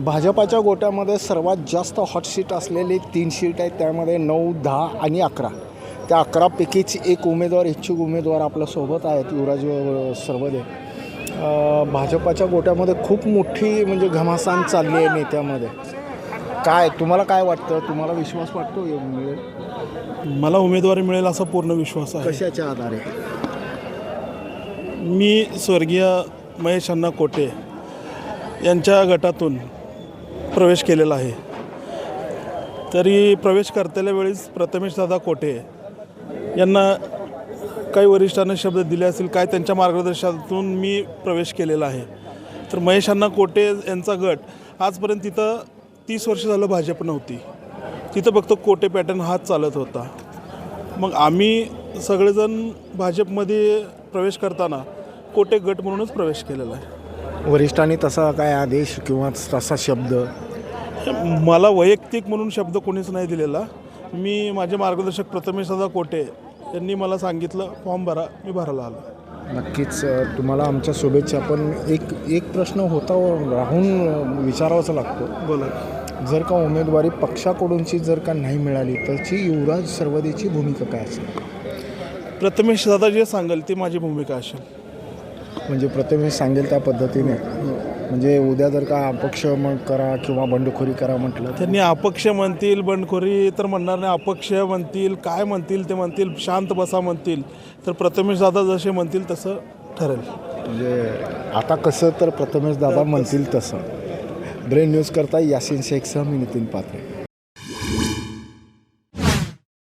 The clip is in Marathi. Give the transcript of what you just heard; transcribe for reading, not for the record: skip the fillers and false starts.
भाजपाच्या गोट्यामध्ये सर्वात जास्त हॉट सीट असलेली 3 सीट आहेत. त्यामध्ये 9, 10 आणि 11. त्या 11पैकीच एक उमेदवार, इच्छुक उमेदवार आपल्यासोबत आहेत, युवराज सरवदे. भाजपाच्या गोट्यामध्ये खूप मोठी म्हणजे घमासान चालली आहे नेत्यामध्ये. तुम्हाला काय वाटतं? तुम्हाला विश्वास वाटतो मिळेल? मला उमेदवारी मिळेल असा पूर्ण विश्वास आहे. कशाच्या आधारे? मी स्वर्गीय महेश अण्णा कोटे यांच्या गटातून प्रवेश केलेला आहे. तरी प्रवेश करतेल्या वेळेस प्रथमेशदादा कोटे यांना काही वरिष्ठांना शब्द दिले असतील, काय त्यांच्या मार्गदर्शनातून मी प्रवेश केलेला आहे. तर महेश अण्णा कोटे यांचा गट आजपर्यंत तिथं 30 वर्ष झालं भाजप नव्हती. तिथं फक्त कोटे पॅटर्न हाच चालत होता. मग आम्ही सगळेजण भाजपमध्ये प्रवेश करताना कोटे गट म्हणूनच प्रवेश केलेला आहे. वरिष्ठांनी तसा काय आदेश किंवा तसा शब्द? मला वैयक्तिक म्हणून शब्द कोणीच नाही दिलेला. मी माझे मार्गदर्शक प्रथमेशदादा कोटे यांनी मला सांगितलं फॉर्म भरा, मी भरायला आलो. नक्कीच तुम्हाला आमच्या शुभेच्छा. पण एक प्रश्न होता राहून विचारावाचा लागतो. बोला. जर का उमेदवारी पक्षाकडूनची जर का नाही मिळाली त्याची युवराज सरवदेची भूमिका काय असेल? प्रथमेशदादा जे सांगेल ती माझी भूमिका असेल. म्हणजे प्रथमेश सांगेल त्या पद्धतीने, म्हणजे उद्या जर का अपक्ष करा किंवा बंडखोरी करा म्हटलं त्यांनी अपक्ष म्हणतील, बंडखोरी तर म्हणणार नाही. अपक्ष म्हणतील, काय म्हणतील ते म्हणतील, शांत बसा म्हणतील, तर प्रथमेशदादा जसे म्हणतील तसं ठरेल. म्हणजे आता कसं तर प्रथमेश दादा म्हणतील तसं. ब्रेन न्यूज करता यासीन शेखसह मी नितीन पात्रे.